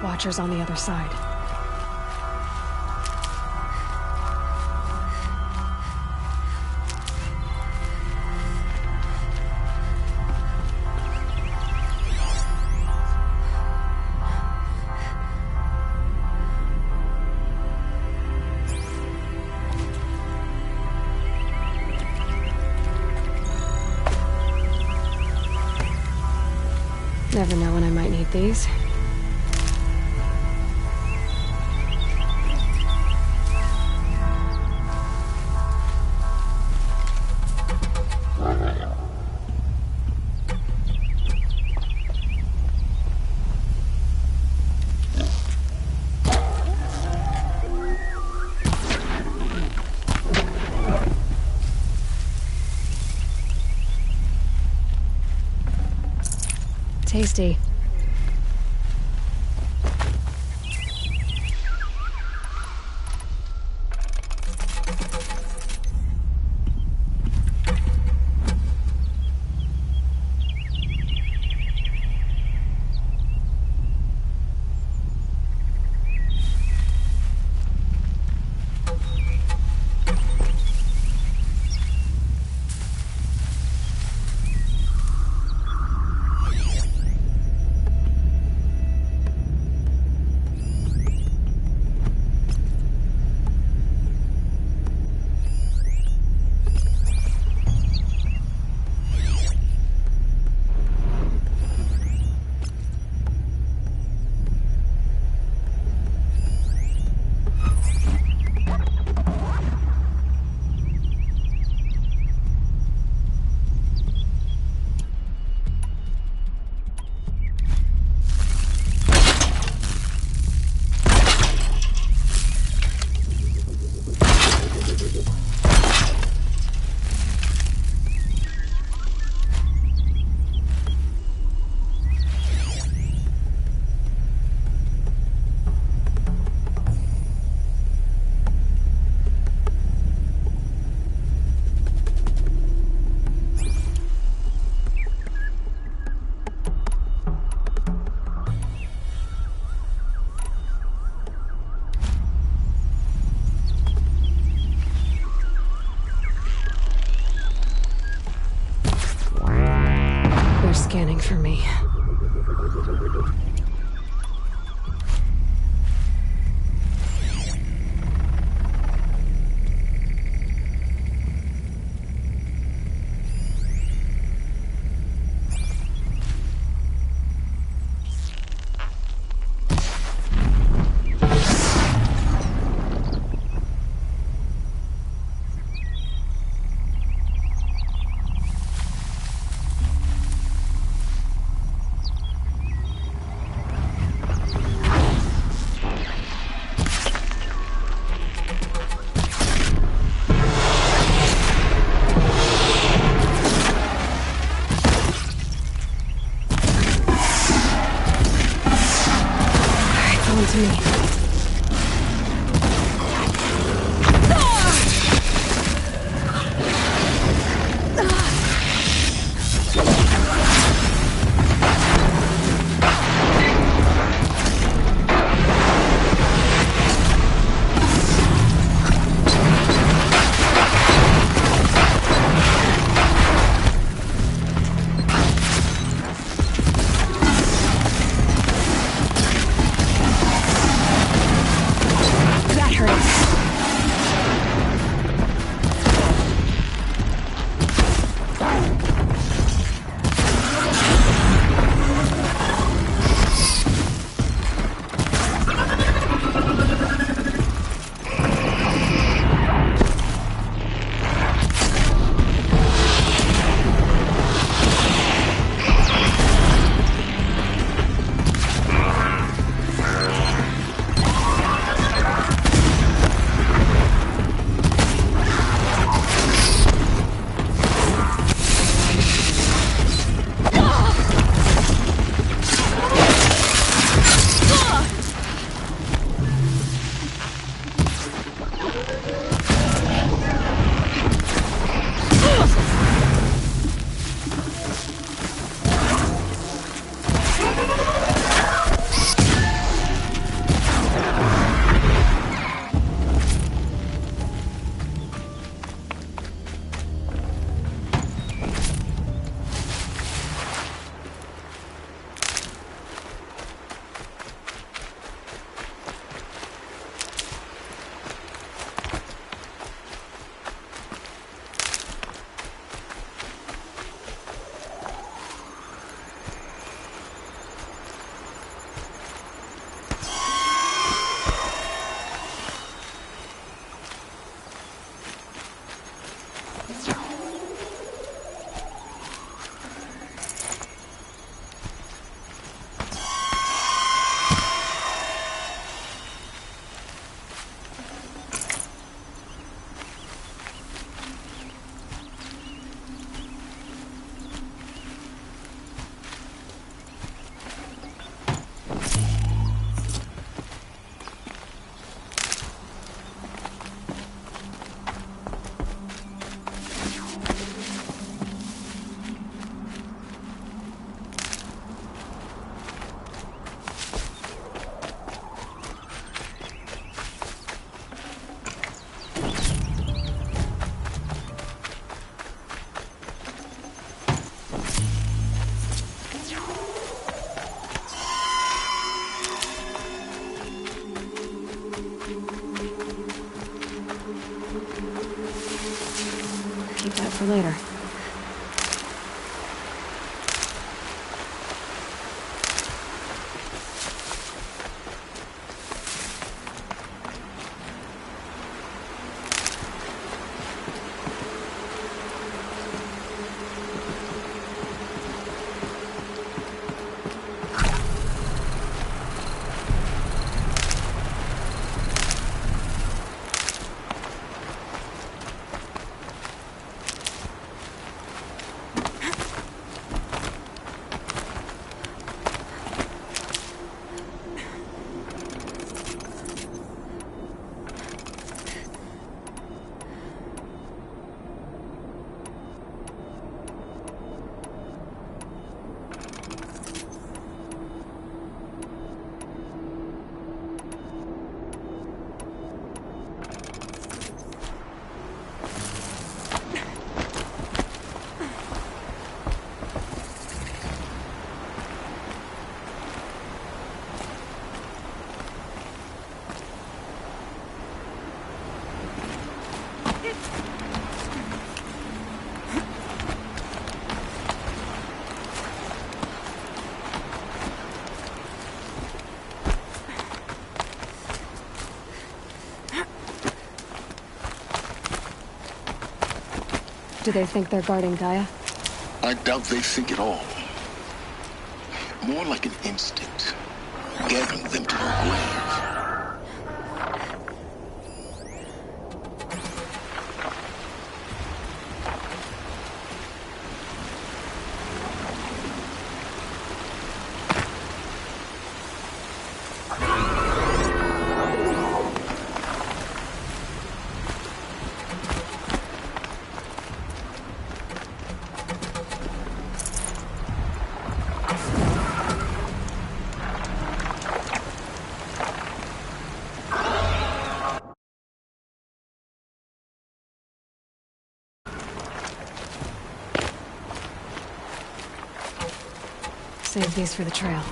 Watchers on the other side. Never know when I might need these. Tasty. Scanning for me. To me. keep that for later. Do they think they're guarding Gaia? I doubt they think at all. More like an instinct, gathering them to her grave. Save these for the trail.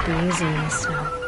Easy in the snow.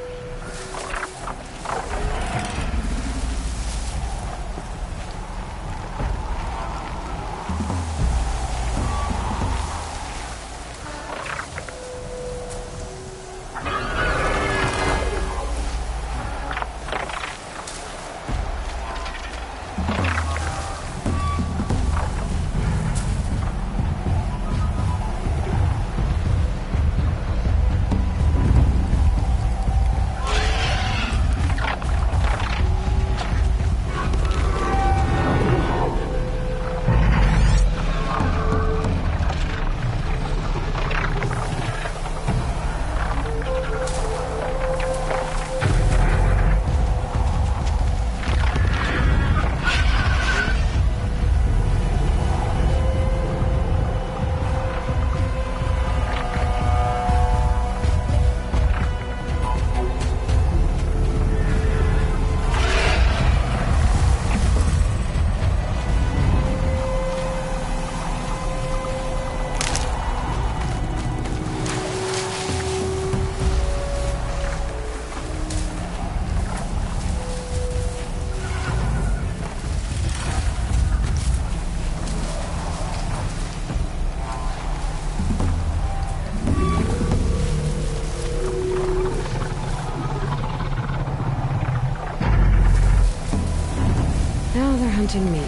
confronting me.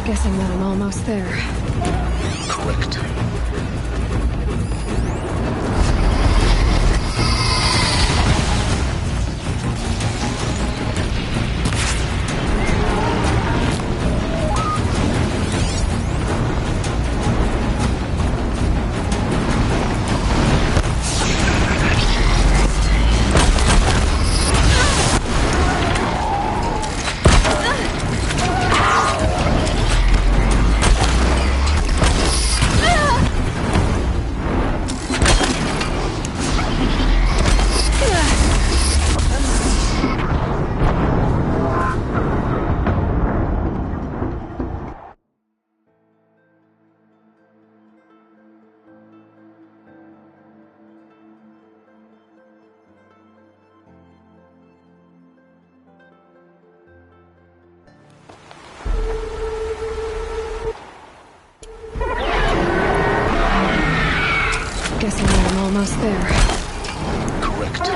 Guessing that I'm almost there. Correct. Guessing that I'm almost there. Correct.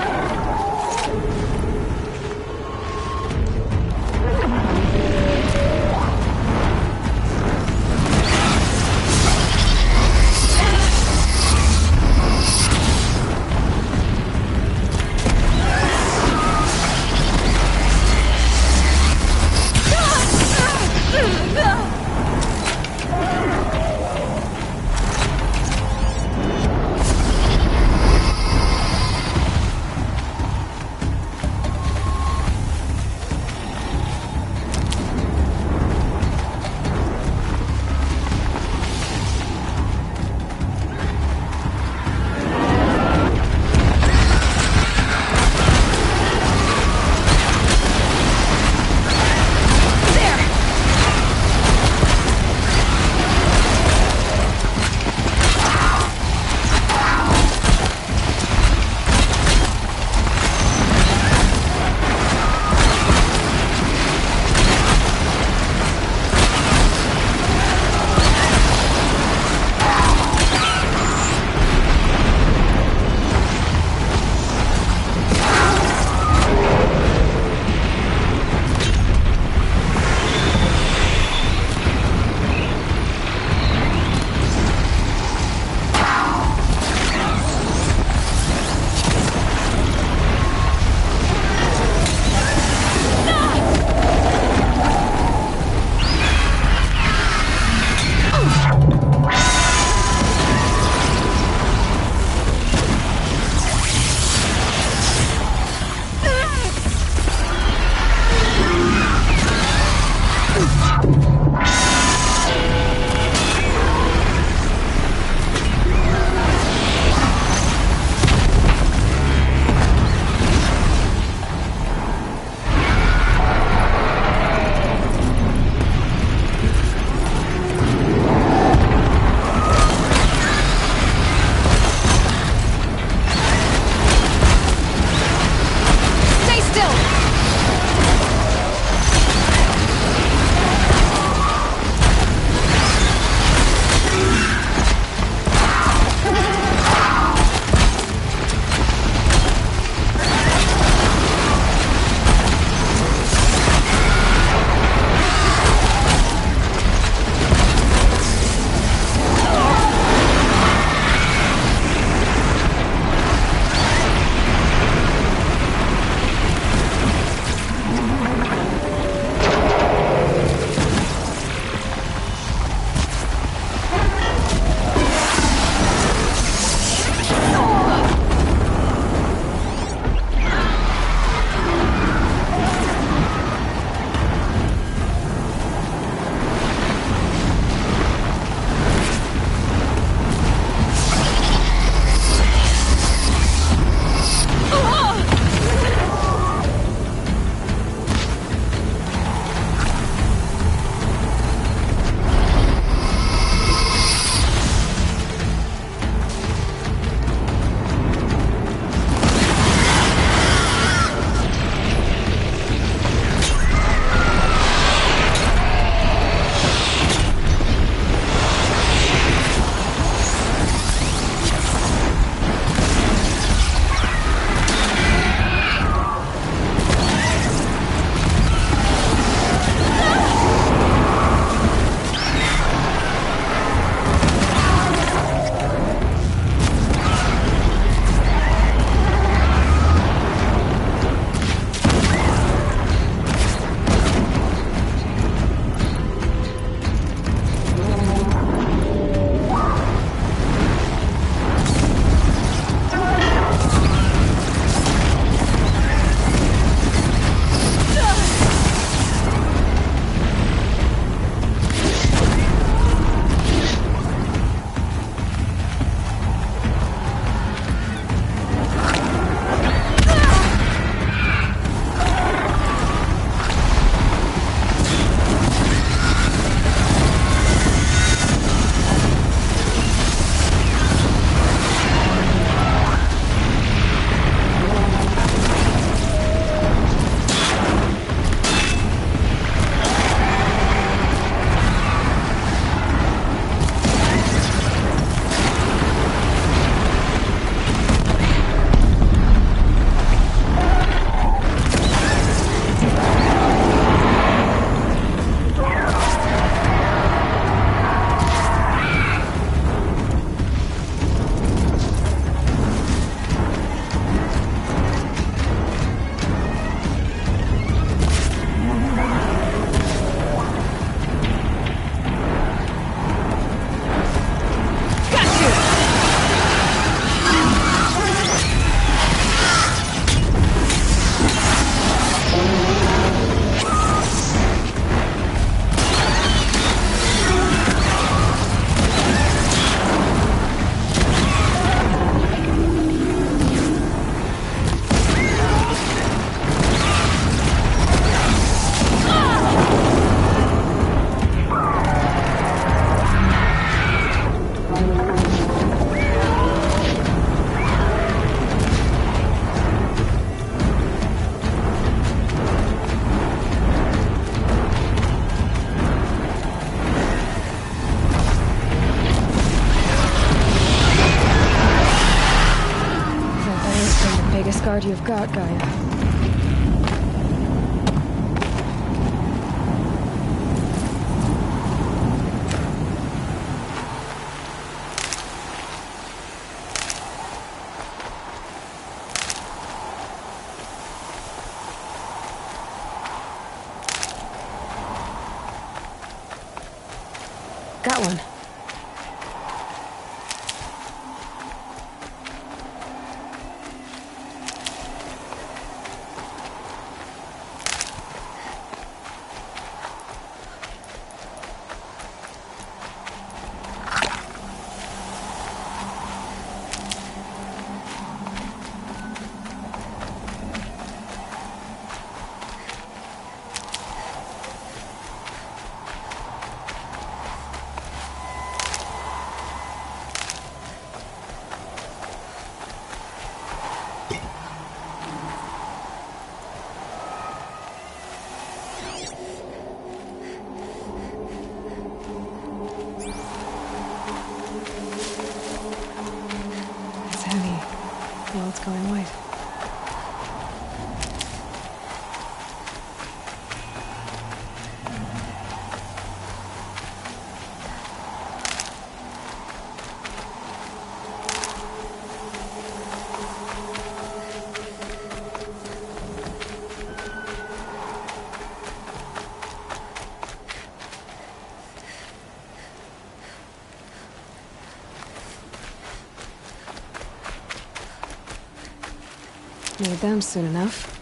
you've got, Gaia. Got one. It's heavy. Well, it's going white. Need them soon enough.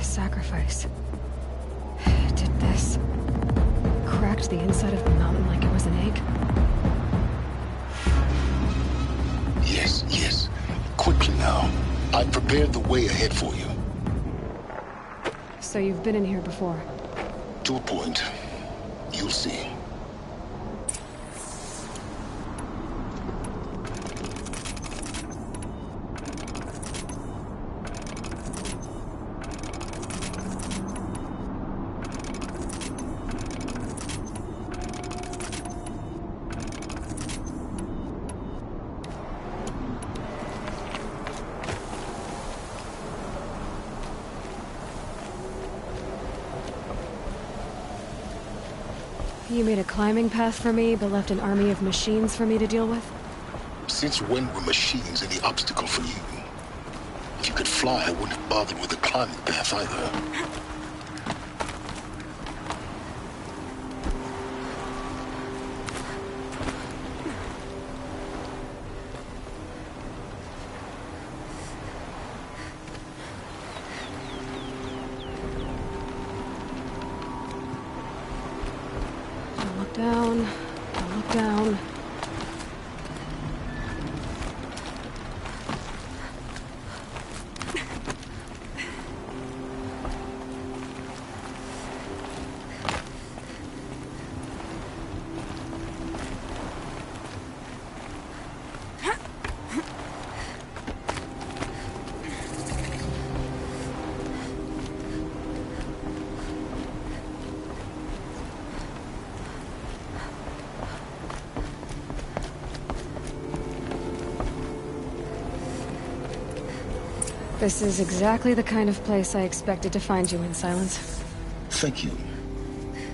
Sacrifice. It did this. Cracked the inside of the mountain like it was an egg. Yes, yes. Quickly now. I've prepared the way ahead for you. So you've been in here before? To a point. You'll see. You made a climbing path for me, but left an army of machines for me to deal with? Since when were machines any obstacle for you? If you could fly, I wouldn't have bothered with a climbing path either. Don't look down. Don't look down. This is exactly the kind of place I expected to find you in, Silence. Thank you.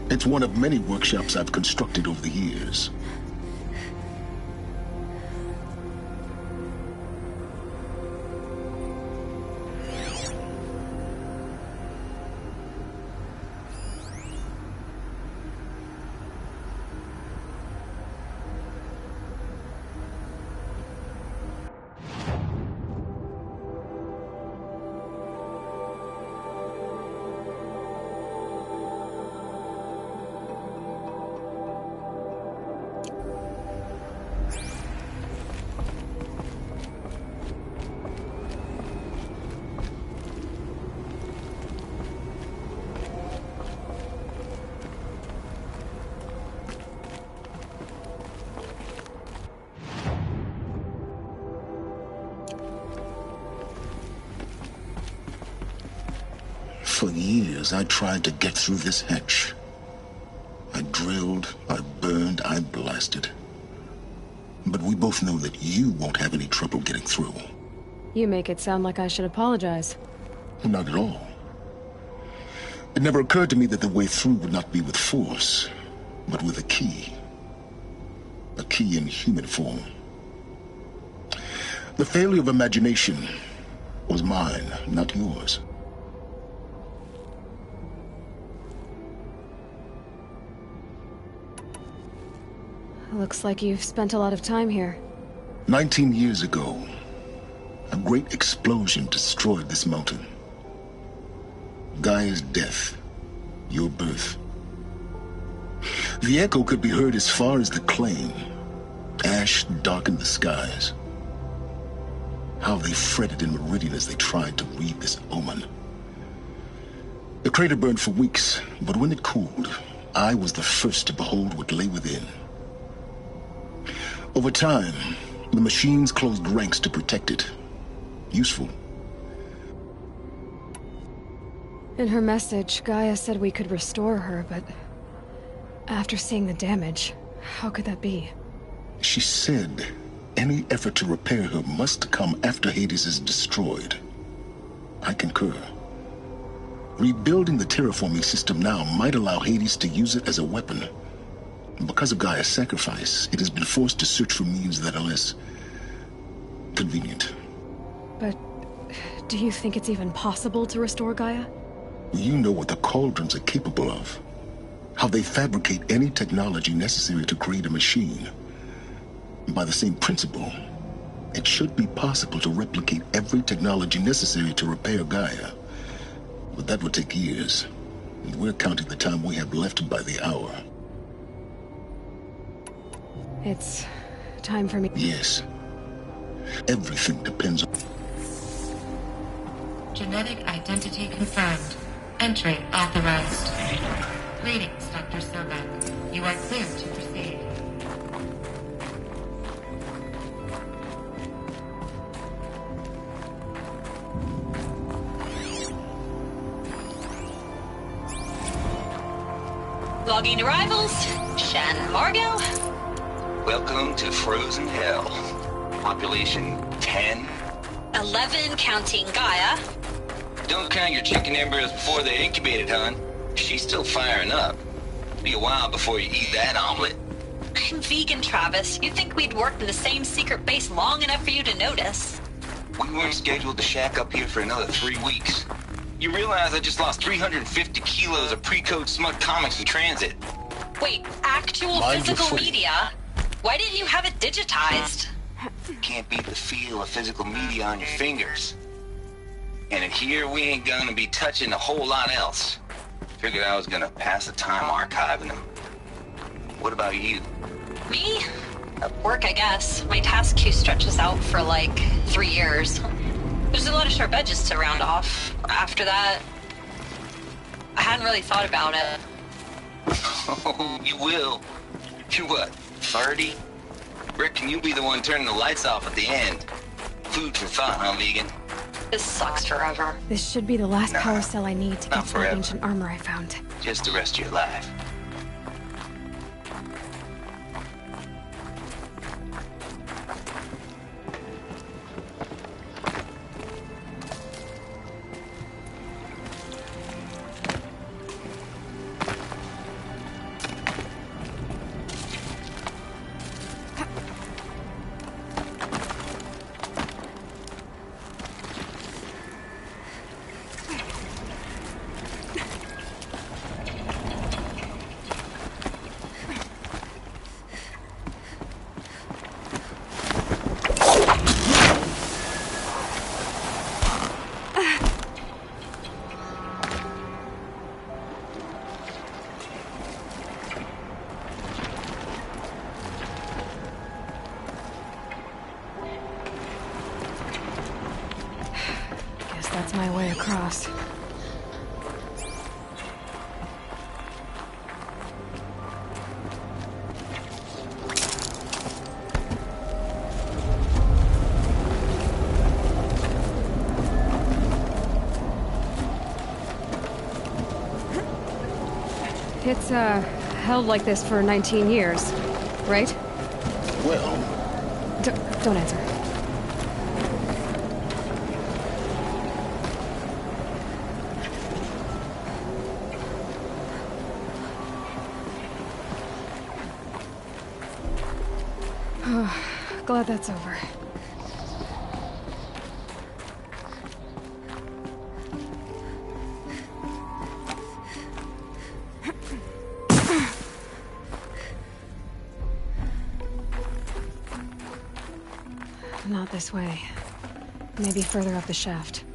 It's one of many workshops I've constructed over the years. For years, I tried to get through this hatch. I drilled, I burned, I blasted. But we both know that you won't have any trouble getting through. You make it sound like I should apologize. Not at all. It never occurred to me that the way through would not be with force, but with a key. A key in human form. The failure of imagination was mine, not yours. Looks like you've spent a lot of time here. 19 years ago, a great explosion destroyed this mountain. Gaia's death, your birth. The echo could be heard as far as the claim. Ash darkened the skies. How they fretted in Meridian as they tried to read this omen. The crater burned for weeks, but when it cooled, I was the first to behold what lay within. Over time, the machines closed ranks to protect it. Useful. In her message, Gaia said we could restore her, but after seeing the damage, how could that be? She said any effort to repair her must come after Hades is destroyed. I concur. Rebuilding the terraforming system now might allow Hades to use it as a weapon. Because of Gaia's sacrifice, it has been forced to search for means that are less convenient. But do you think it's even possible to restore Gaia? You know what the Cauldrons are capable of. How they fabricate any technology necessary to create a machine. By the same principle, it should be possible to replicate every technology necessary to repair Gaia. But that would take years, and we're counting the time we have left by the hour. It's time for me. Yes. Everything depends on... Genetic identity confirmed. Entry authorized. Greetings, Dr. Sobek. You are clear to proceed. Logging arrivals. Shan Margot. Welcome to Frozen Hell. Population 10. 11 counting Gaia. Don't count your chicken embryos before they incubated, hon. She's still firing up. be a while before you eat that omelet. I'm vegan, Travis. You'd think we'd worked in the same secret base long enough for you to notice. We weren't scheduled to shack up here for another 3 weeks. You realize I just lost 350 kilos of pre-code smut comics in transit. Wait, actual Mind your physical footing. media? Why didn't you have it digitized? Can't beat the feel of physical media on your fingers. And in here, we ain't gonna be touching a whole lot else. Figured I was gonna pass the time archiving them. What about you? Me? Work, I guess. My task queue stretches out for like 3 years. There's a lot of sharp edges to round off. After that, I hadn't really thought about it. Oh, you will. You're what, 30? Reckon you'll be the one turning the lights off at the end. Food for thought, huh, vegan? This sucks forever. This should be the last Nah, power cell I need to not get to the forever. ancient armor I found. Just the rest of your life. Guess that's my way across. It's, held like this for 19 years, right? Well, Don't answer. Glad that's over. Not this way. Maybe further up the shaft.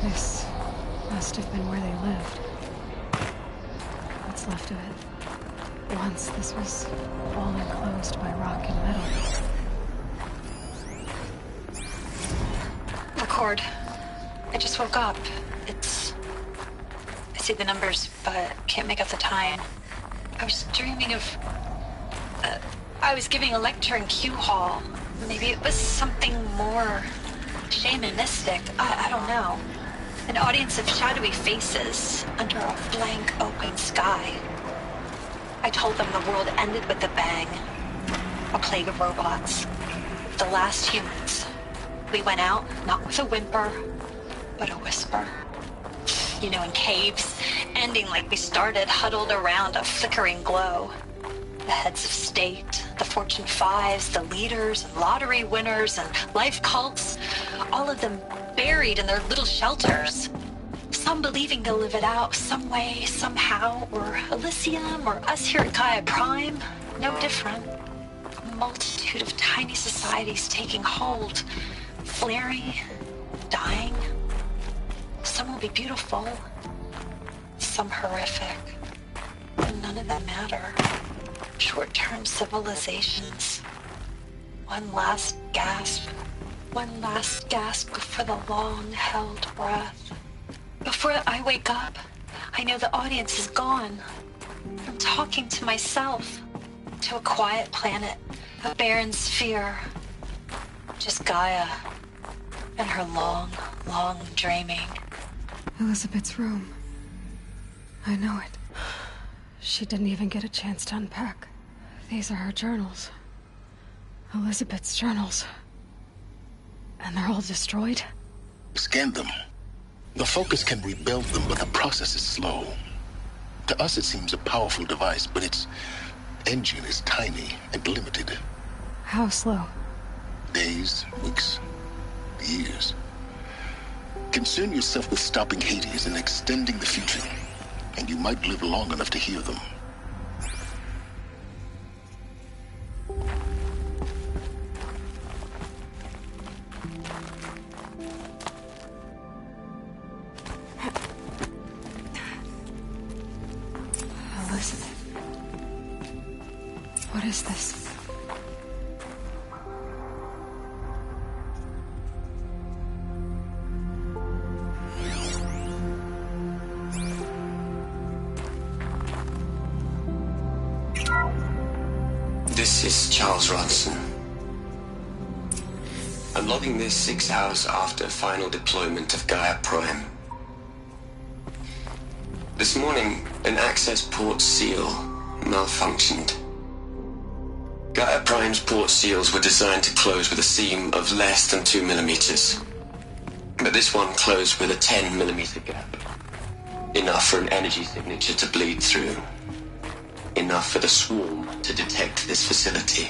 This must have been where they lived. What's left of it. Once this was all enclosed by rock and metal. Record. I just woke up. I see the numbers, but can't make out the time. I was dreaming of... I was giving a lecture in Q Hall. Maybe it was something more shamanistic. I don't know. An audience of shadowy faces under a blank open sky. I told them the world ended with a bang. A plague of robots. The last humans. We went out, not with a whimper, but a whisper. You know, in caves, ending like we started, huddled around a flickering glow. The heads of state, the Fortune 5s, the leaders, and lottery winners, and life cults, all of them buried in their little shelters. Some believing they'll live it out some way, somehow, or Elysium, or us here at Gaia Prime, no different. A multitude of tiny societies taking hold, flaring, dying. Some will be beautiful, some horrific, and none of them matter. Short-term civilizations. One last gasp, One last gasp for the long-held breath. Before I wake up, I know the audience is gone. I'm talking to myself, to a quiet planet, a barren sphere. Just Gaia and her long, long dreaming. Elizabeth's room. I know it. She didn't even get a chance to unpack. These are her journals. Elizabeth's journals. And they're all destroyed? Scan them. The Focus can rebuild them, but the process is slow. To us it seems a powerful device, but its engine is tiny and limited. How slow? Days, weeks, years. Concern yourself with stopping Hades and extending the future, and you might live long enough to hear them. Elizabeth. What is this? This is Charles Ronson. I'm logging this 6 hours after final deployment of Gaia Prime. This morning, an access port seal malfunctioned. Gaia Prime's port seals were designed to close with a seam of less than 2 millimeters. But this one closed with a 10 millimeter gap. Enough for an energy signature to bleed through. Enough for the swarm to detect this facility.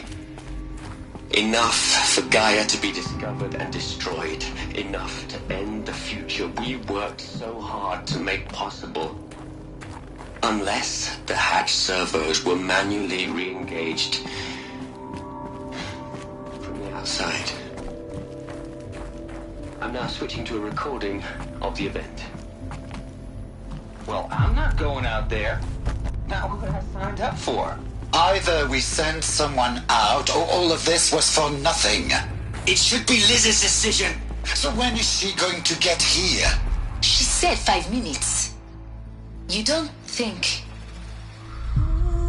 Enough for Gaia to be discovered and destroyed. Enough to end the future we worked so hard to make possible. Unless the hatch servos were manually re-engaged from the outside. I'm now switching to a recording of the event. Well, I'm not going out there. Now what I signed up for? Either we send someone out, or all of this was for nothing. It should be Liz's decision. So when is she going to get here? She said 5 minutes. You don't think...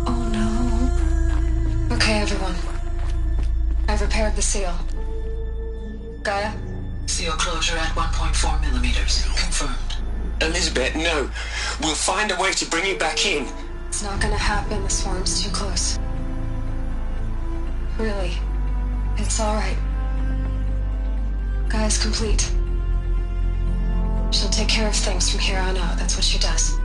Oh no. Okay, everyone. I've repaired the seal. Gaia? Seal closure at 1.4 millimeters. Confirmed. Elizabeth, no. We'll find a way to bring you back in. It's not gonna happen, the swarm's too close. Really. It's alright. Gaia's complete. She'll take care of things from here on out, that's what she does.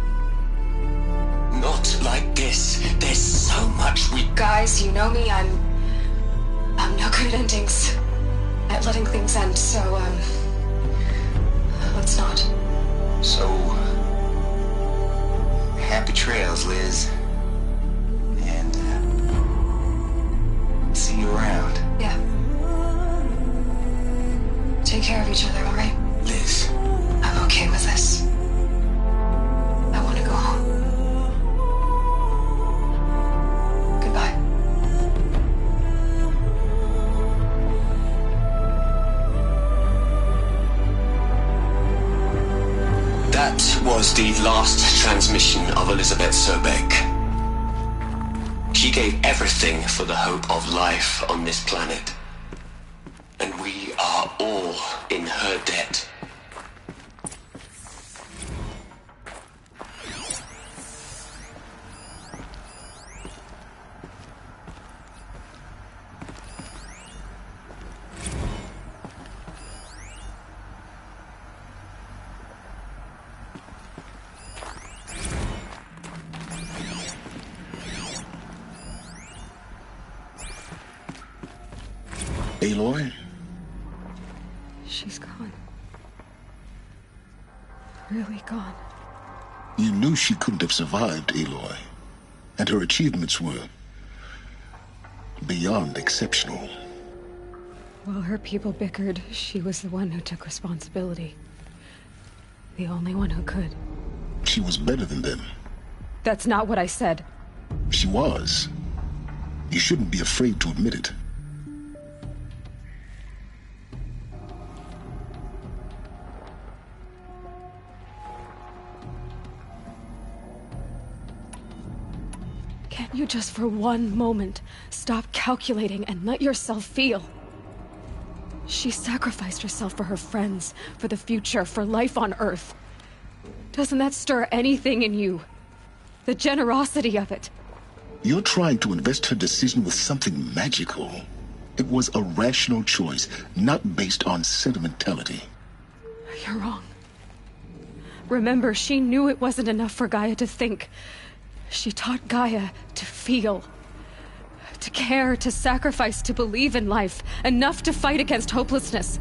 Not like this. There's so much we... Guys, you know me, I'm no good at endings. At letting things end, so, let's not. So, happy trails, Liz. And, see you around. Yeah. Take care of each other, alright? Liz. I'm okay with this. I want to go home. Goodbye. That was the last transmission of Elizabeth Sobek. She gave everything for the hope of life on this planet. And we are all in her debt. Aloy? She's gone. Really gone. You knew she couldn't have survived, Aloy. And her achievements were beyond exceptional. While her people bickered, she was the one who took responsibility. The only one who could. She was better than them. That's not what I said. She was. You shouldn't be afraid to admit it. Can't you just for one moment stop calculating and let yourself feel? She sacrificed herself for her friends, for the future, for life on Earth. Doesn't that stir anything in you? The generosity of it. You're trying to invest her decision with something magical. It was a rational choice, not based on sentimentality. You're wrong. Remember, she knew it wasn't enough for Gaia to think. She taught Gaia to feel. To care, to sacrifice, to believe in life. Enough to fight against hopelessness.